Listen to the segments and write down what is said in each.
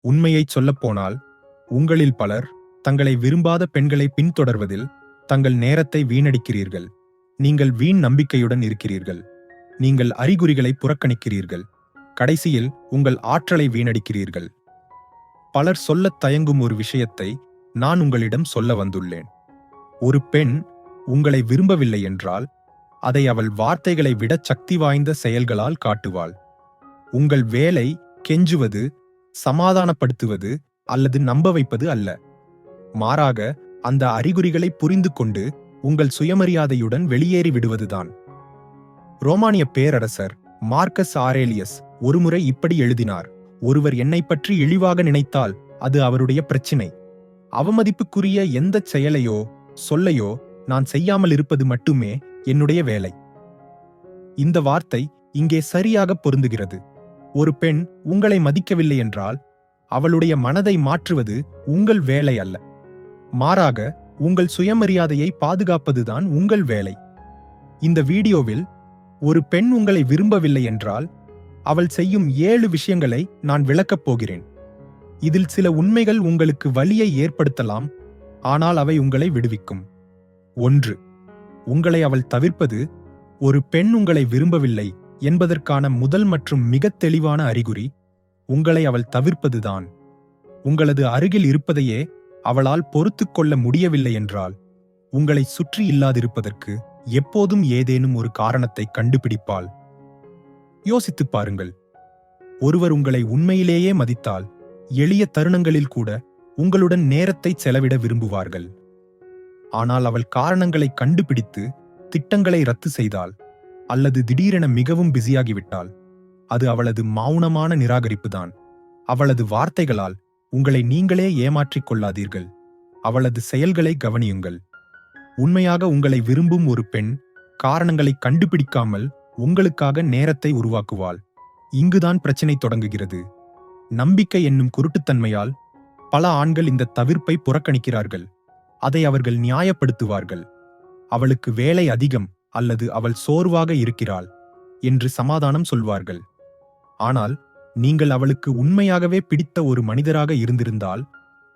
உண்மையைச் சொல்லப்போனால், உங்களில் பலர் தங்களை விரும்பாத பெண்களை பின்தொடர்வதில் தங்கள் நேரத்தை வீணடிக்கிறீர்கள். நீங்கள் வீண் நம்பிக்கையுடன் இருக்கிறீர்கள். நீங்கள் அறிகுறிகளை புறக்கணிக்கிறீர்கள். கடைசியில் உங்கள் ஆற்றலை வீணடிக்கிறீர்கள். பலர் சொல்லத் தயங்கும் ஒரு விஷயத்தை நான் உங்களிடம் சொல்ல வந்துள்ளேன். ஒரு பெண் உங்களை விரும்பவில்லை என்றால் அதை அவள் வார்த்தைகளை விட சக்தி வாய்ந்த செயல்களால் காட்டுவாள். உங்கள் வேலை கெஞ்சுவது, சமாதானப்படுத்துவது அல்லது நம்ப வைப்பது அல்ல. மாறாக அந்த அறிகுறிகளை புரிந்து கொண்டு உங்கள் சுயமரியாதையுடன் வெளியேறி விடுவதுதான். ரோமானிய பேரரசர் மார்க்கஸ் ஆரேலியஸ் ஒருமுறை இப்படி எழுதினார்: ஒருவர் என்னை பற்றி இழிவாக நினைத்தால் அது அவருடைய பிரச்சினை. அவமதிப்புக்குரிய எந்த செயலையோ சொல்லையோ நான் செய்யாமல் இருப்பது மட்டுமே என்னுடைய வேலை. இந்த வார்த்தை இங்கே சரியாக பொருந்துகிறது. ஒரு பெண் உங்களை மதிக்கவில்லை என்றால் அவளுடைய மனதை மாற்றுவது உங்கள் வேலை அல்ல. மாறாக உங்கள் சுயமரியாதையை பாதுகாப்பதுதான் உங்கள் வேலை. இந்த வீடியோவில் ஒரு பெண் உங்களை விரும்பவில்லை என்றால் அவள் செய்யும் 7 விஷயங்களை நான் விளக்கப் போகிறேன். இதில் சில உண்மைகள் உங்களுக்கு வலியை ஏற்படுத்தலாம், ஆனால் அவை உங்களை விடுவிக்கும். 1. உங்களை அவள் தவிர்ப்பது. ஒரு பெண் உங்களை விரும்பவில்லை என்பதற்கான முதல் மற்றும் மிகத் தெளிவான அறிகுறி உங்களை அவள் தவிர்ப்பதுதான். உங்களது அருகில் இருப்பதையே அவளால் பொறுத்துக் கொள்ள முடியவில்லை என்றால் உங்களை சுற்றி இல்லாதிருப்பதற்கு எப்போதும் ஏதேனும் ஒரு காரணத்தை கண்டுபிடிப்பாள். யோசித்துப் பாருங்கள். ஒருவர் உங்களை உண்மையிலேயே மதித்தால் எளிய தருணங்களில் கூட உங்களுடன் நேரத்தை செலவிட விரும்புவார்கள். ஆனால் அவள் காரணங்களை கண்டுபிடித்து திட்டங்களை ரத்து செய்தால் அல்லது திடீரென மிகவும் பிஸியாகிவிட்டால் அது அவளது மௌனமான நிராகரிப்புதான். அவளது வார்த்தைகளால் உங்களை நீங்களே ஏமாற்றிக் கொள்ளாதீர்கள். அவளது செயல்களை கவனியுங்கள். உண்மையாக உங்களை விரும்பும் ஒரு பெண் காரணங்களை கண்டுபிடிக்காமல் உங்களுக்காக நேரத்தை உருவாக்குவாள். இங்குதான் பிரச்சினை தொடங்குகிறது. நம்பிக்கை என்னும் குருட்டுத்தன்மையால் பல ஆண்கள் இந்த தவிர்ப்பை புறக்கணிக்கிறார்கள். அதை அவர்கள் நியாயப்படுத்துவார்கள். அவளுக்கு வேலை அதிகம் அல்லது அவள் சோர்வாக இருக்கிறாள் என்று சமாதானம் சொல்வார்கள். ஆனால் நீங்கள் அவளுக்கு உண்மையாகவே பிடித்த ஒரு மனிதராக இருந்திருந்தால்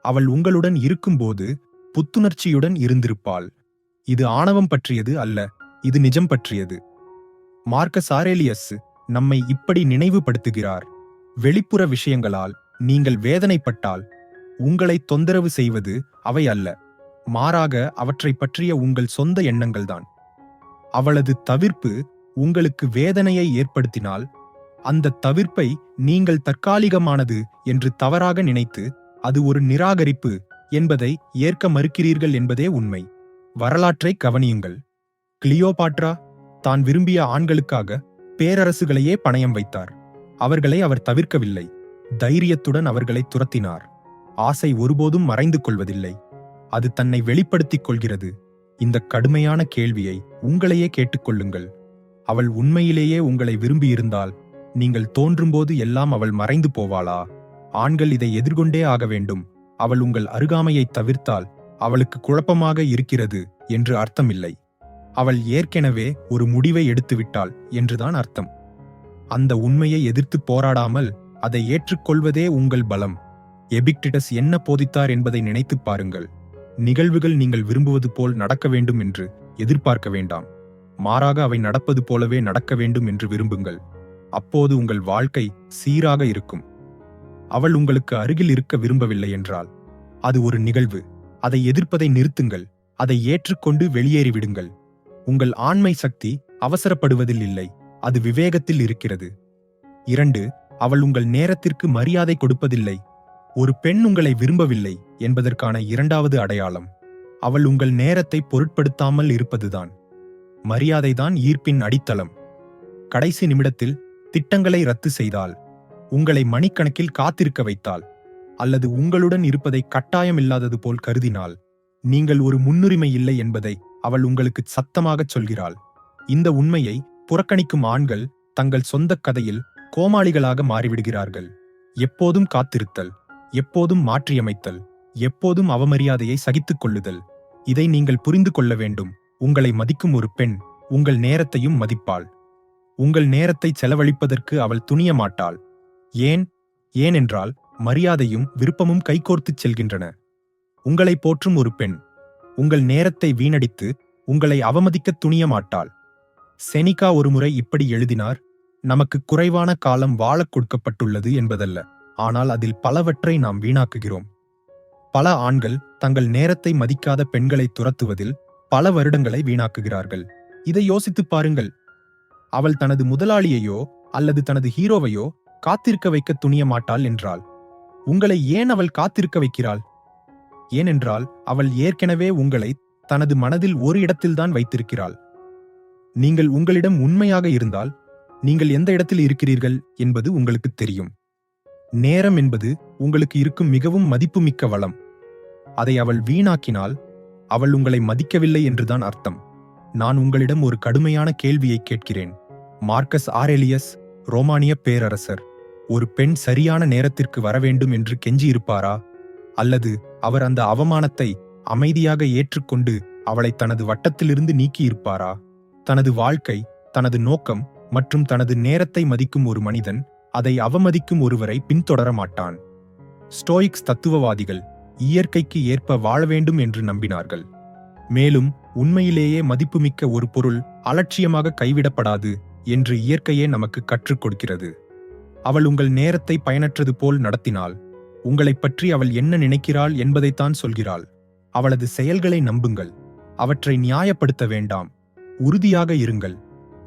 அவள் உங்களுடன் இருக்கும்போது புத்துணர்ச்சியுடன் இருந்திருப்பாள். இது ஆணவம் பற்றியது அல்ல, இது நிஜம் பற்றியது. மார்க்கஸ் ஆரேலியஸ் நம்மை இப்படி நினைவுபடுத்துகிறார்: வெளிப்புற விஷயங்களால் நீங்கள் வேதனைப்பட்டால் உங்களை தொந்தரவு செய்வது அவை அல்ல, மாறாக அவற்றை பற்றிய உங்கள் சொந்த எண்ணங்கள்தான். அவளது தவிர்ப்பு உங்களுக்கு வேதனையை ஏற்படுத்தினால் அந்த தவிர்ப்பை நீங்கள் தற்காலிகமானது என்று தவறாக நினைத்து அது ஒரு நிராகரிப்பு என்பதை ஏற்க மறுக்கிறீர்கள் என்பதே உண்மை. வரலாற்றை கவனியுங்கள். கிளியோபாட்ரா தான் விரும்பிய ஆண்களுக்காக பேரரசுகளையே பணயம் வைத்தார். அவர்களை அவர் தவிர்க்கவில்லை. தைரியத்துடன் அவர்களை துரத்தினார். ஆசை ஒருபோதும் மறைந்து கொள்வதில்லை, அது தன்னை வெளிப்படுத்திக் கொள்கிறது. இந்த கடுமையான கேள்வியை உங்களையே கேட்டுக்கொள்ளுங்கள். அவள் உண்மையிலேயே உங்களை விரும்பியிருந்தால் நீங்கள் தோன்றும்போது எல்லாம் அவள் மறைந்து போவாளா? ஆண்கள் இதை எதிர்கொண்டே ஆக வேண்டும். அவள் உங்கள் அருகாமையை தவிர்த்தால் அவளுக்கு குழப்பமாக இருக்கிறது என்று அர்த்தமில்லை. அவள் ஏற்கனவே ஒரு முடிவை எடுத்துவிட்டாள் என்றுதான் அர்த்தம். அந்த உண்மையை எதிர்த்து போராடாமல் அதை ஏற்றுக்கொள்வதே உங்கள் பலம். எபிக்டிடஸ் என்ன போதித்தார் என்பதை நினைத்துப் பாருங்கள். நிகழ்வுகள் நீங்கள் விரும்புவது போல் நடக்க வேண்டும் என்று எதிர்பார்க்க வேண்டாம். மாறாக அவை நடப்பது போலவே நடக்க வேண்டும் என்று விரும்புங்கள். அப்போது உங்கள் வாழ்க்கை சீராக இருக்கும். அவள் உங்களுக்கு அருகில் இருக்க விரும்பவில்லை என்றால் அது ஒரு நிகழ்வு. அதை எதிர்ப்பதை நிறுத்துங்கள். அதை ஏற்றுக்கொண்டு வெளியேறிவிடுங்கள். உங்கள் ஆண்மை சக்தி அவசரப்படுவதில் இல்லை, அது விவேகத்தில் இருக்கிறது. 2. அவள் உங்கள் நேரத்திற்கு மரியாதை கொடுப்பதில்லை. ஒரு பெண் உங்களை விரும்பவில்லை என்பதற்கான 2வது அடையாளம் அவள் உங்கள் நேரத்தை பொருட்படுத்தாமல் இருப்பதுதான். மரியாதைதான் ஈர்ப்பின் அடித்தளம். கடைசி நிமிடத்தில் திட்டங்களை ரத்து செய்தால், உங்களை மணிக்கணக்கில் காத்திருக்க வைத்தால் அல்லது உங்களுடன் இருப்பதை கட்டாயமில்லாதது போல் கருதினால் நீங்கள் ஒரு முன்னுரிமை இல்லை என்பதை அவள் உங்களுக்கு சத்தமாகச் சொல்கிறாள். இந்த உண்மையை புறக்கணிக்கும் ஆண்கள் தங்கள் சொந்த கதையில் கோமாளிகளாக மாறிவிடுகிறார்கள். எப்போதும் காத்திருத்தல், எப்போதும் மாற்றியமைத்தல், எப்போதும் அவமரியாதையை சகித்துக் கொள்ளுதல். இதை நீங்கள் புரிந்து கொள்ள வேண்டும். உங்களை மதிக்கும் ஒரு பெண் உங்கள் நேரத்தையும் மதிப்பாள். உங்கள் நேரத்தை செலவழிப்பதற்கு அவள் துணிய மாட்டாள். ஏனென்றால் மரியாதையும் விருப்பமும் கைகோர்த்துச் செல்கின்றன. உங்களை போற்றும் ஒரு பெண் உங்கள் நேரத்தை வீணடித்து உங்களை அவமதிக்கத் துணிய மாட்டாள். செனிகா ஒருமுறை இப்படி எழுதினார்: நமக்கு குறைவான காலம் வாழக் கொடுக்கப்பட்டுள்ளது என்பதல்ல, ஆனால் அதில் பலவற்றை நாம் வீணாக்குகிறோம். பல ஆண்கள் தங்கள் நேரத்தை மதிக்காத பெண்களை துரத்துவதில் பல வருடங்களை வீணாக்குகிறார்கள். இதை யோசித்துப் பாருங்கள். அவள் தனது முதலாளியையோ அல்லது தனது ஹீரோவையோ காத்திருக்க வைக்க துணிய மாட்டாள் என்றால், உங்களை ஏன் அவள் காத்திருக்க வைக்கிறாள்? ஏனென்றால் அவள் ஏற்கனவே உங்களை தனது மனதில் ஒரு இடத்தில்தான் வைத்திருக்கிறாள். நீங்கள் உங்களிடம் உண்மையாக இருந்தால் நீங்கள் எந்த இடத்தில் இருக்கிறீர்கள் என்பது உங்களுக்கு தெரியும். நேரம் என்பது உங்களுக்கு இருக்கும் மிகவும் மதிப்புமிக்க வளம். அதை அவள் வீணாக்கினால் அவள் உங்களை மதிக்கவில்லை என்றுதான் அர்த்தம். நான் உங்களிடம் ஒரு கடுமையான கேள்வியை கேட்கிறேன். மார்க்கஸ் ஆரெலியஸ், ரோமானிய பேரரசர், ஒரு பெண் சரியான நேரத்திற்கு வரவேண்டும் என்று கெஞ்சியிருப்பாரா? அல்லது அவர் அந்த அவமானத்தை அமைதியாக ஏற்றுக்கொண்டு அவளை தனது வட்டத்திலிருந்து நீக்கியிருப்பாரா? தனது வாழ்க்கை, தனது நோக்கம் மற்றும் தனது நேரத்தை மதிக்கும் ஒரு மனிதன் அதை அவமதிக்கும் ஒருவரை பின்தொடர மாட்டான். ஸ்டோயிக்ஸ் தத்துவவாதிகள் இயற்கைக்கு ஏற்ப வாழ வேண்டும் என்று நம்பினார்கள். மேலும் உண்மையிலேயே மதிப்புமிக்க ஒரு பொருள் அலட்சியமாக கைவிடப்படாது என்று இயற்கையே நமக்கு கற்றுக் கொடுக்கிறது. அவள் உங்கள் நேரத்தை பயனற்றது போல் நடத்தினாள். உங்களைப் பற்றி அவள் என்ன நினைக்கிறாள் என்பதைத்தான் சொல்கிறாள். அவளது செயல்களை நம்புங்கள். அவற்றை நியாயப்படுத்த வேண்டாம். உறுதியாக இருங்கள்.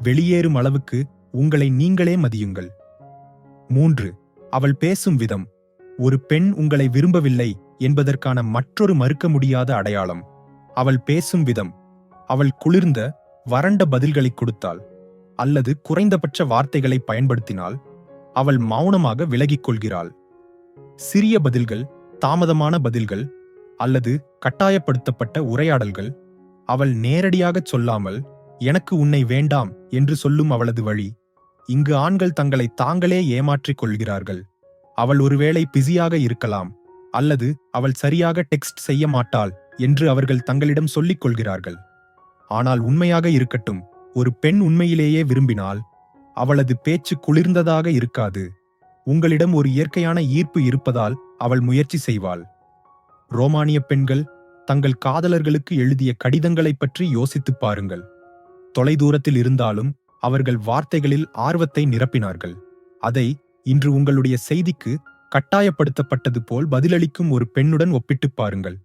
வெளியேறும் அளவுக்கு உங்களை நீங்களே மதியுங்கள். 3. அவள் பேசும் விதம். ஒரு பெண் உங்களை விரும்பவில்லை என்பதற்கான மற்றொரு மறுக்க முடியாத அடையாளம் அவள் பேசும் விதம். அவள் குளிர்ந்த, வறண்ட பதில்களை கொடுத்தாள் அல்லது குறைந்தபட்ச வார்த்தைகளை பயன்படுத்தினால் அவள் மௌனமாக விலகிக் கொள்கிறாள். சிறிய பதில்கள், தாமதமான பதில்கள் அல்லது கட்டாயப்படுத்தப்பட்ட உரையாடல்கள். அவள் நேரடியாகச் சொல்லாமல் எனக்கு உன்னை வேண்டாம் என்று சொல்லும் அவளது வழி. இங்கு ஆண்கள் தங்களை தாங்களே ஏமாற்றிக் கொள்கிறார்கள். அவள் ஒருவேளை பிஸியாக இருக்கலாம் அல்லது அவள் சரியாக டெக்ஸ்ட் செய்ய மாட்டாள் என்று அவர்கள் தங்களிடம் சொல்லிக் கொள்கிறார்கள். ஆனால் உண்மையாக இருக்கட்டும், ஒரு பெண் உண்மையிலேயே விரும்பினால் அவளது பேச்சு குளிர்ந்ததாக இருக்காது. உங்களிடம் ஒரு இயற்கையான ஈர்ப்பு இருப்பதால் அவள் முயற்சி செய்வாள். ரோமானிய பெண்கள் தங்கள் காதலர்களுக்கு எழுதிய கடிதங்களைப் பற்றி யோசித்துப் பாருங்கள். தொலைதூரத்தில் இருந்தாலும் அவர்கள் வார்த்தைகளில் ஆர்வத்தை நிரப்பினார்கள். அதை இன்று உங்களுடைய செய்திக்கு கட்டாயப்படுத்தப்பட்டது போல் பதிலளிக்கும் ஒரு பெண்ணுடன் ஒப்பிட்டுப் பாருங்கள்.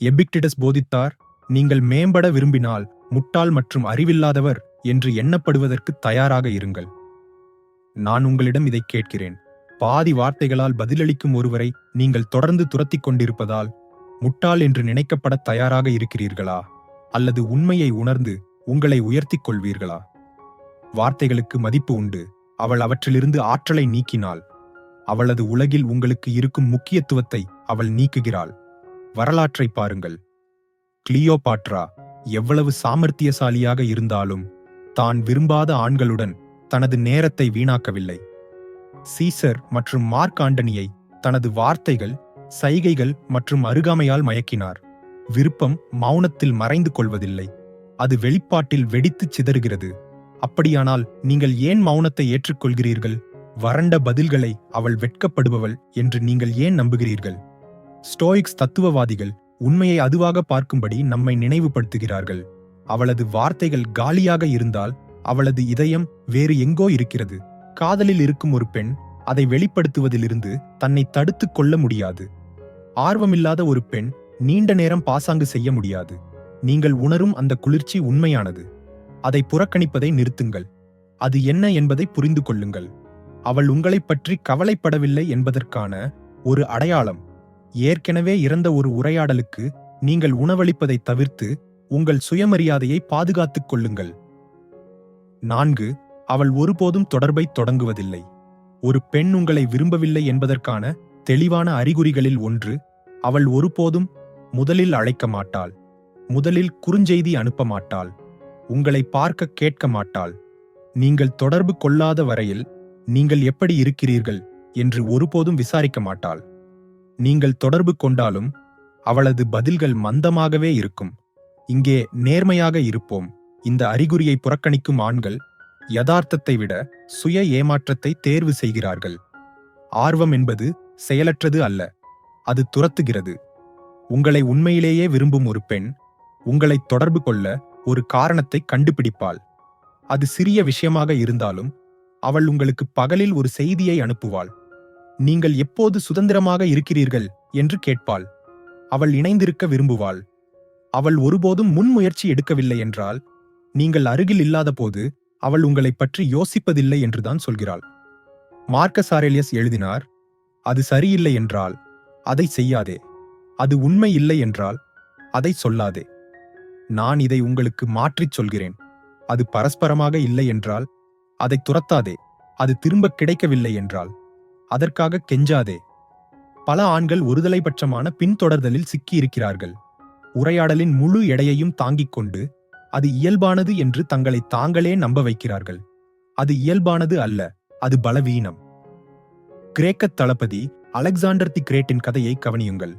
எபிக்டிடஸ் போதித்தார், நீங்கள் மேம்பட விரும்பினால் முட்டாள் மற்றும் அறிவில்லாதவர் என்று எண்ணப்படுவதற்கு தயாராக இருங்கள். நான் உங்களிடம் இதை கேட்கிறேன். பாதி வார்த்தைகளால் பதிலளிக்கும் ஒருவரை நீங்கள் தொடர்ந்து துரத்திக் கொண்டிருப்பதால் முட்டாள் என்று நினைக்கப்பட தயாராக இருக்கிறீர்களா? அல்லது உண்மையை உணர்ந்து உங்களை உயர்த்திக் கொள்வீர்களா? வார்த்தைகளுக்கு மதிப்பு உண்டு. அவள் அவற்றிலிருந்து ஆற்றலை நீக்கினாள். அவளது உலகில் உங்களுக்கு இருக்கும் முக்கியத்துவத்தை அவள் நீக்குகிறாள். வரலாற்றை பாருங்கள். கிளியோபாட்ரா எவ்வளவு சாமர்த்தியசாலியாக இருந்தாலும் தான் விரும்பாத ஆண்களுடன் தனது நேரத்தை வீணாக்கவில்லை. சீசர் மற்றும் மார்க் ஆண்டனியை தனது வார்த்தைகள், சைகைகள் மற்றும் அருகாமையால் மயக்கினார். விருப்பம் மௌனத்தில் மறைந்து கொள்வதில்லை, அது வெளிப்பாட்டில் வெடித்துச் சிதறுகிறது. அப்படியானால் நீங்கள் ஏன் மௌனத்தை ஏற்றுக்கொள்கிறீர்கள்? வறண்ட பதில்களை அவள் வெட்கப்படுபவள் என்று நீங்கள் ஏன் நம்புகிறீர்கள்? ஸ்டோயிக்ஸ் தத்துவவாதிகள் உண்மையை அதுவாக பார்க்கும்படி நம்மை நினைவுபடுத்துகிறார்கள். அவளது வார்த்தைகள் காலியாக இருந்தால் அவளது இதயம் வேறு எங்கோ இருக்கிறது. காதலில் இருக்கும் ஒரு பெண் அதை வெளிப்படுத்துவதிலிருந்து தன்னை தடுத்துக் கொள்ள முடியாது. ஆர்வமில்லாத ஒரு பெண் நீண்ட நேரம் பாசாங்கு செய்ய முடியாது. நீங்கள் உணரும் அந்த குளிர்ச்சி உண்மையானது. அதை புறக்கணிப்பதை நிறுத்துங்கள். அது என்ன என்பதை புரிந்து கொள்ளுங்கள். அவள் உங்களைப் பற்றி கவலைப்படவில்லை என்பதற்கான ஒரு அடையாளம். ஏற்கனவே இறந்த ஒரு உரையாடலுக்கு நீங்கள் உணவளிப்பதை தவிர்த்து உங்கள் சுயமரியாதையை பாதுகாத்துக் கொள்ளுங்கள். 4. அவள் ஒருபோதும் தொடர்பை தொடங்குவதில்லை. ஒரு பெண் உங்களை விரும்பவில்லை என்பதற்கான தெளிவான அறிகுறிகளில் ஒன்று, அவள் ஒருபோதும் முதலில் அழைக்க மாட்டாள். முதலில் குறுஞ்செய்தி அனுப்ப மாட்டாள். உங்களை பார்க்க கேட்க மாட்டாள். நீங்கள் தொடர்பு கொள்ளாத வரையில் நீங்கள் எப்படி இருக்கிறீர்கள் என்று ஒருபோதும் விசாரிக்க மாட்டாள். நீங்கள் தொடர்பு கொண்டாலும் அவளது பதில்கள் மந்தமாகவே இருக்கும். இங்கே நேர்மையாக இருப்போம். இந்த அறிகுறியை புறக்கணிக்கும் ஆண்கள் யதார்த்தத்தை விட சுய ஏமாற்றத்தை தேர்வு செய்கிறார்கள். ஆர்வம் என்பது செயலற்றது அல்ல, அது துரத்துகிறது. உங்களை உண்மையிலேயே விரும்பும் ஒரு பெண் உங்களை தொடர்பு கொள்ள ஒரு காரணத்தை கண்டுபிடிப்பாள். அது சிறிய விஷயமாக இருந்தாலும் அவள் உங்களுக்கு பகலில் ஒரு செய்தியை அனுப்புவாள். நீங்கள் எப்போது சுதந்திரமாக இருக்கிறீர்கள் என்று கேட்பாள். அவள் இணைந்திருக்க விரும்புவாள். அவள் ஒருபோதும் முன்முயற்சி எடுக்கவில்லை என்றால், நீங்கள் அருகில் இல்லாதபோது அவள் உங்களைப் பற்றி யோசிப்பதில்லை என்றுதான் சொல்கிறாள். மார்க்கஸ் ஆரேலியஸ் எழுதினார், அது சரியில்லை என்றால் அதை செய்யாதே, அது உண்மை இல்லை என்றால் அதை சொல்லாதே. நான் இதை உங்களுக்கு மாற்றிச் சொல்கிறேன். அது பரஸ்பரமாக இல்லை என்றால் அதை துரத்தாதே. அது திரும்ப கிடைக்கவில்லை என்றால் அதற்காக கெஞ்சாதே. பல ஆண்கள் ஒருதலைபட்சமான பின்தொடர்தலில் சிக்கியிருக்கிறார்கள். உரையாடலின் முழு எடையையும் தாங்கிக் கொண்டு அது இயல்பானது என்று தங்களை தாங்களே நம்ப வைக்கிறார்கள். அது இயல்பானது அல்ல, அது பலவீனம். கிரேக்கத் தளபதி அலெக்சாண்டர் தி கிரேட்டின் கதையை கவனியுங்கள்.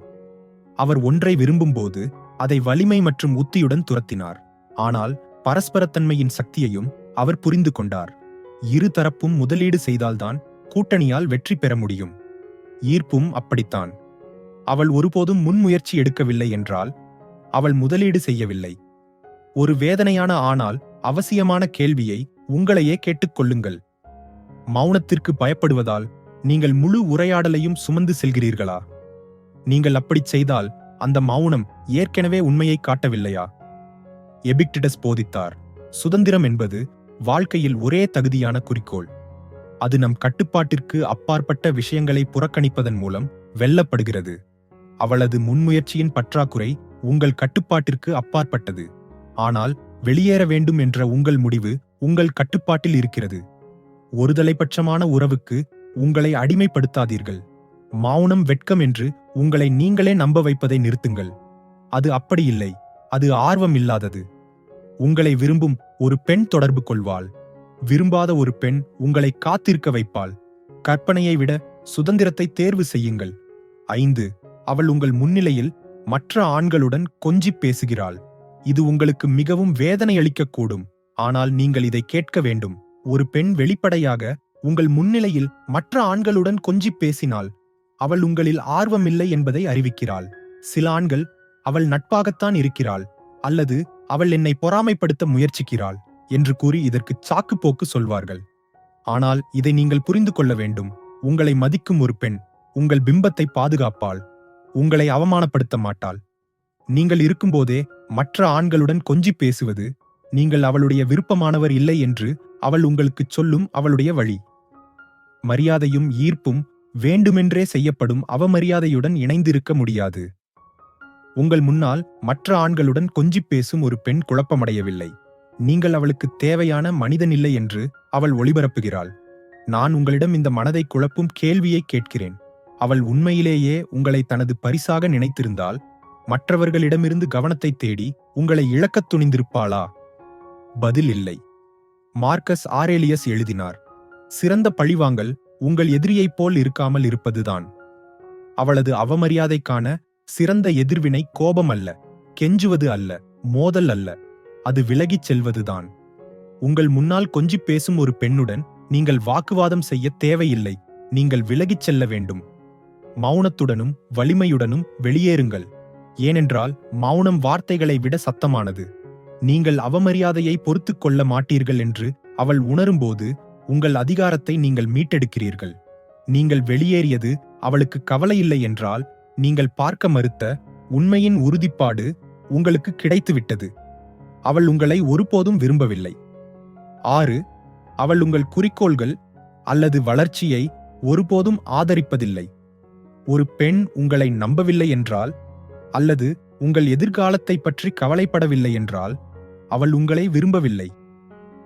அவர் ஒன்றை விரும்பும்போது அதை வலிமை மற்றும் உத்தியுடன் துரத்தினார். ஆனால் பரஸ்பரத்தன்மையின் சக்தியையும் அவர் புரிந்து கொண்டார். இரு தரப்பும் முதலீடு செய்தால்தான் கூட்டணியால் வெற்றி பெற முடியும். ஈர்ப்பும் அப்படித்தான். அவள் ஒருபோதும் முன்முயற்சி எடுக்கவில்லை என்றால் அவள் முதலீடு செய்யவில்லை. ஒரு வேதனையான ஆனால் அவசியமான கேள்வியை உங்களையே கேட்டுக்கொள்ளுங்கள். மௌனத்திற்கு பயப்படுவதால் நீங்கள் முழு உரையாடலையும் சுமந்து செல்கிறீர்களா? நீங்கள் அப்படிச் செய்தால் அந்த மௌனம் ஏற்கனவே உண்மையை காட்டவில்லையா? எபிக்டிடஸ் போதித்தார், சுதந்திரம் என்பது வாழ்க்கையில் ஒரே தகுதியான குறிக்கோள். அது நம் கட்டுப்பாட்டிற்கு அப்பாற்பட்ட விஷயங்களை புறக்கணிப்பதன் மூலம் வெல்லப்படுகிறது. அவளது முன்முயற்சியின் பற்றாக்குறை உங்கள் கட்டுப்பாட்டிற்கு அப்பாற்பட்டது. ஆனால் வெளியேற வேண்டும் என்ற உங்கள் முடிவு உங்கள் கட்டுப்பாட்டில் இருக்கிறது. ஒருதலைபட்சமான உறவுக்கு உங்களை அடிமைப்படுத்தாதீர்கள். மௌனம் வெட்கம் என்று உங்களை நீங்களே நம்ப வைப்பதை நிறுத்துங்கள். அது அப்படியில்லை, அது ஆர்வம் இல்லாதது. உங்களை விரும்பும் ஒரு பெண் தொடர்பு கொள்வாள். விரும்பாத ஒரு பெண் உங்களை காத்திருக்க வைப்பாள். கற்பனையை விட சுதந்திரத்தை தேர்வு செய்யுங்கள். 5. அவள் உங்கள் முன்னிலையில் மற்ற ஆண்களுடன் கொஞ்சிப் பேசுகிறாள். இது உங்களுக்கு மிகவும் வேதனை அளிக்கக்கூடும், ஆனால் நீங்கள் இதை கேட்க வேண்டும். ஒரு பெண் வெளிப்படையாக உங்கள் முன்னிலையில் மற்ற ஆண்களுடன் கொஞ்சிப் பேசினால் அவள் உங்களில் ஆர்வமில்லை என்பதை அறிவிக்கிறாள். சில ஆண்கள் அவள் நட்பாகத்தான் இருக்கிறாள் அல்லது அவள் என்னை பொறாமைப்படுத்த முயற்சிக்கிறாள் என்று கூறி இதற்கு சாக்குப்போக்கு சொல்வார்கள். ஆனால் இதை நீங்கள் புரிந்து கொள்ள வேண்டும். உங்களை மதிக்கும் ஒரு பெண் உங்கள் பிம்பத்தை பாதுகாப்பாள். உங்களை அவமானப்படுத்த மாட்டாள். நீங்கள் இருக்கும்போதே மற்ற ஆண்களுடன் கொஞ்சி பேசுவது நீங்கள் அவளுடைய விருப்பமானவர் இல்லை என்று அவள் உங்களுக்குச் சொல்லும் அவளுடைய வழி. மரியாதையும் ஈர்ப்பும் வேண்டுமென்றே செய்யப்படும் அவமரியாதையுடன் இணைந்திருக்க முடியாது. உங்கள் முன்னால் மற்ற ஆண்களுடன் கொஞ்சிப் பேசும் ஒரு பெண் குழப்பமடையவில்லை. நீங்கள் அவளுக்கு தேவையான மனிதனில்லை என்று அவள் ஒளிபரப்புகிறாள். நான் உங்களிடம் இந்த மனதை குழப்பும் கேள்வியை கேட்கிறேன். அவள் உண்மையிலேயே உங்களை தனது பரிசாக நினைத்திருந்தால் மற்றவர்களிடமிருந்து கவனத்தை தேடி உங்களை இழக்கத் துணிந்திருப்பாளா? பதில் இல்லை. மார்க்கஸ் ஆரேலியஸ் எழுதினார், சிறந்த பழிவாங்கல் உங்கள் எதிரியைப் போல் இருக்காமல் இருப்பதுதான். அவளது அவமரியாதைக்கான சிறந்த எதிர்வினை கோபம் அல்ல, கெஞ்சுவது அல்ல, மோதல் அல்ல, அது விலகிச் செல்வதுதான். உங்கள் முன்னால் கொஞ்சிப் பேசும் ஒரு பெண்ணுடன் நீங்கள் வாக்குவாதம் செய்ய தேவையில்லை. நீங்கள் விலகிச் செல்ல வேண்டும். மௌனத்துடனும் வலிமையுடனும் வெளியேறுங்கள். ஏனென்றால் மௌனம் வார்த்தைகளை விட சத்தமானது. நீங்கள் அவமரியாதையை பொறுத்துக் கொள்ள மாட்டீர்கள் என்று அவள் உணரும்போது உங்கள் அதிகாரத்தை நீங்கள் மீட்டெடுக்கிறீர்கள். நீங்கள் வெளியேறியது அவளுக்கு கவலையில்லை என்றால் நீங்கள் பார்க்க மறுத்த உண்மையின் உறுதிப்பாடு உங்களுக்கு கிடைத்துவிட்டது. அவள் உங்களை ஒருபோதும் விரும்பவில்லை. 6. அவள் உங்கள் குறிக்கோள்கள் அல்லது வளர்ச்சியை ஒருபோதும் ஆதரிப்பதில்லை. ஒரு பெண் உங்களை நம்பவில்லை என்றால் அல்லது உங்கள் எதிர்காலத்தை பற்றி கவலைப்படவில்லை என்றால் அவள் உங்களை விரும்பவில்லை.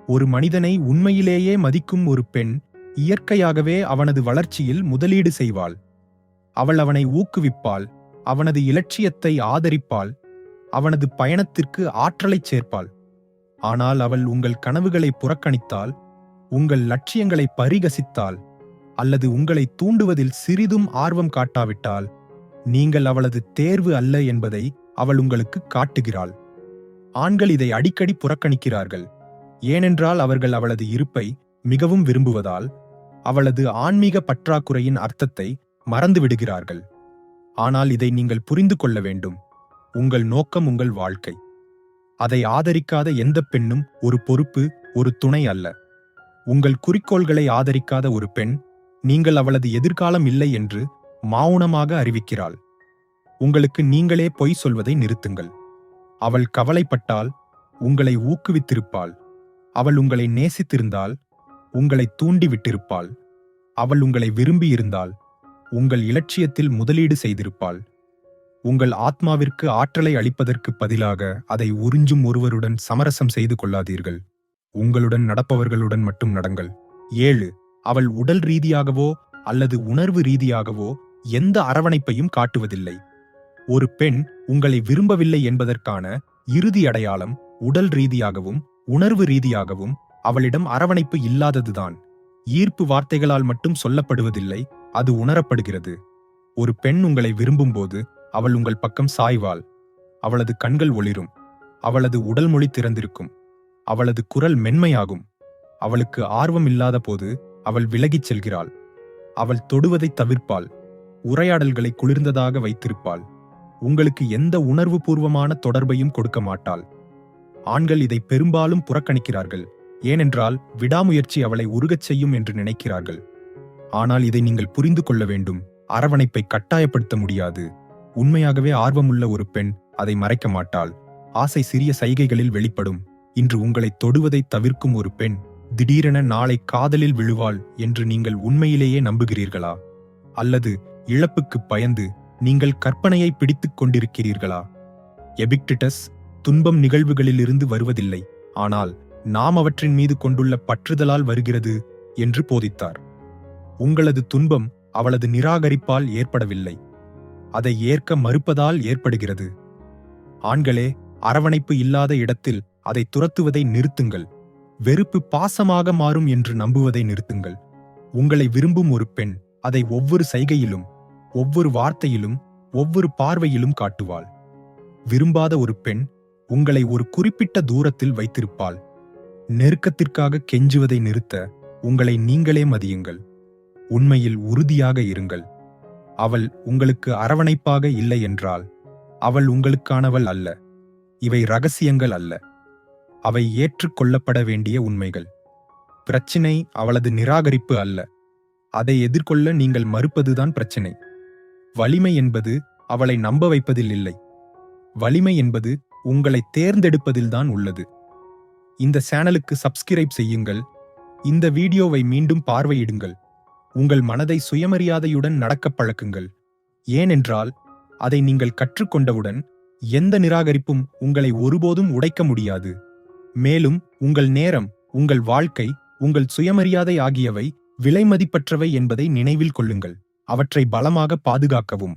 ஒரு மனிதனை உண்மையிலேயே மதிக்கும் ஒரு பெண் இயற்கையாகவே அவனது வளர்ச்சியில் முதலீடு செய்வாள். அவள் அவனை ஊக்குவிப்பாள், அவனது இலட்சியத்தை ஆதரிப்பாள், அவனது பயணத்திற்கு ஆற்றலைச் சேர்ப்பாள். ஆனால் அவள் உங்கள் கனவுகளை புறக்கணித்தால், உங்கள் லட்சியங்களை பரிகசித்தால் அல்லது உங்களை தூண்டுவதில் சிறிதும் ஆர்வம் காட்டாவிட்டால் நீங்கள் அவளது தேர்வு அல்ல என்பதை அவள் உங்களுக்கு காட்டுகிறாள். ஆண்கள் இதை அடிக்கடி புறக்கணிக்கிறார்கள். ஏனென்றால் அவர்கள் அவளது இருப்பை மிகவும் விரும்புவதால் அவளது ஆன்மீக பற்றாக்குறையின் அர்த்தத்தை மறந்து விடுகிறார்கள். ஆனால் இதை நீங்கள் புரிந்து கொள்ள வேண்டும். உங்கள் நோக்கம் உங்கள் வாழ்க்கை. அதை ஆதரிக்காத எந்த பெண்ணும் ஒரு பொறுப்பு, ஒரு துணை அல்ல. உங்கள் குறிக்கோள்களை ஆதரிக்காத ஒரு பெண், நீங்கள் அவளது எதிர்காலம் இல்லை என்று மௌனமாக அறிவிக்கிறாள். உங்களுக்கு நீங்களே பொய் சொல்வதை நிறுத்துங்கள். அவள் கவலைப்பட்டால் உங்களை ஊக்குவித்திருப்பாள். அவள் உங்களை நேசித்திருந்தால் உங்களை தூண்டிவிட்டிருப்பாள். அவள் உங்களை விரும்பியிருந்தால் உங்கள் இலட்சியத்தில் முதலீடு செய்திருப்பாள். உங்கள் ஆத்மாவிற்கு ஆற்றலை அளிப்பதற்கு பதிலாக அதை உறிஞ்சும் ஒருவருடன் சமரசம் செய்து கொள்ளாதீர்கள். உங்களுடன் நடப்பவர்களுடன் மட்டும் நடங்கள். 7. அவள் உடல் ரீதியாகவோ அல்லது உணர்வு ரீதியாகவோ எந்த அரவணைப்பையும் காட்டுவதில்லை. ஒரு பெண் உங்களை விரும்பவில்லை என்பதற்கான இறுதி அடையாளம் உடல் ரீதியாகவும் உணர்வு ரீதியாகவும் அவளிடம் அரவணைப்பு இல்லாததுதான். ஈர்ப்பு வார்த்தைகளால் மட்டும் சொல்லப்படுவதில்லை, அது உணரப்படுகிறது. ஒரு பெண் உங்களை விரும்பும்போது அவள் உங்கள் பக்கம் சாய்வாள். அவளது கண்கள் ஒளிரும். அவளது உடல் மொழி திறந்திருக்கும். அவளது குரல் மென்மையாகும். அவளுக்கு ஆர்வம் இல்லாத போது அவள் விலகிச் செல்கிறாள். அவள் தொடுவதை தவிர்ப்பாள். உரையாடல்களை குளிர்ந்ததாக வைத்திருப்பாள். உங்களுக்கு எந்த உணர்வுபூர்வமான தொடர்பையும் கொடுக்க மாட்டாள். ஆண்கள் இதை பெரும்பாலும் புறக்கணிக்கிறார்கள், ஏனென்றால் விடாமுயற்சி அவளை உருகச் செய்யும் என்று நினைக்கிறார்கள். ஆனால் இதை நீங்கள் புரிந்து கொள்ள வேண்டும். அரவணைப்பை கட்டாயப்படுத்த முடியாது. உண்மையாகவே ஆர்வமுள்ள ஒரு பெண் அதை மறைக்க மாட்டாள். ஆசை சிறிய சைகைகளில் வெளிப்படும். இன்று உங்களை தொடுவதை தவிர்க்கும் ஒரு பெண் திடீரென நாளை காதலில் விழுவாள் என்று நீங்கள் உண்மையிலேயே நம்புகிறீர்களா? அல்லது இழப்புக்கு பயந்து நீங்கள் கற்பனையை பிடித்துக் கொண்டிருக்கிறீர்களா? எபிக்டிட்டஸ் துன்பம் நிகழ்வுகளிலிருந்து வருவதில்லை, ஆனால் நாம் அவற்றின் மீது கொண்டுள்ள பற்றுதலால் வருகிறது என்று போதித்தார். உங்களது துன்பம் அவளது நிராகரிப்பால் ஏற்படவில்லை, அதை ஏற்க மறுப்பதால் ஏற்படுகிறது. ஆண்களே, அரவணைப்பு இல்லாத இடத்தில் அதை துரத்துவதை நிறுத்துங்கள். வெறுப்பு பாசமாக மாறும் என்று நம்புவதை நிறுத்துங்கள். உங்களை விரும்பும் ஒரு பெண் அதை ஒவ்வொரு சைகையிலும், ஒவ்வொரு வார்த்தையிலும், ஒவ்வொரு பார்வையிலும் காட்டுவாள். விரும்பாத ஒரு பெண் உங்களை ஒரு குறிப்பிட்ட தூரத்தில் வைத்திருப்பாள். நெருக்கத்திற்காக கெஞ்சுவதை நிறுத்த உங்களை நீங்களே மதியுங்கள். உண்மையில் உறுதியாக இருங்கள். அவள் உங்களுக்கு அரவணைப்பாக இல்லை என்றால் அவள் உங்களுக்கானவள் அல்ல. இவை ரகசியங்கள் அல்ல, அவை ஏற்றுக்கொள்ளப்பட வேண்டிய உண்மைகள். பிரச்சினை அவளது நிராகரிப்பு அல்ல, அதை எதிர்கொள்ள நீங்கள் மறுப்பதுதான் பிரச்சினை. வலிமை என்பது அவளை நம்ப வைப்பதில் இல்லை. வலிமை என்பது உங்களை தேர்ந்தெடுப்பதில்தான் உள்ளது. இந்த சேனலுக்கு சப்ஸ்கிரைப் செய்யுங்கள். இந்த வீடியோவை மீண்டும் பார்வையிடுங்கள். உங்கள் மனதை சுயமரியாதையுடன் நடக்கப் பழக்குங்கள். ஏனென்றால் அதை நீங்கள் கற்றுக்கொண்டவுடன் எந்த நிராகரிப்பும் உங்களை ஒருபோதும் உடைக்க முடியாது. மேலும் உங்கள் நேரம், உங்கள் வாழ்க்கை, உங்கள் சுயமரியாதை ஆகியவை விலைமதிப்பற்றவை என்பதை நினைவில் கொள்ளுங்கள். அவற்றை பலமாக பாதுகாக்கவும்.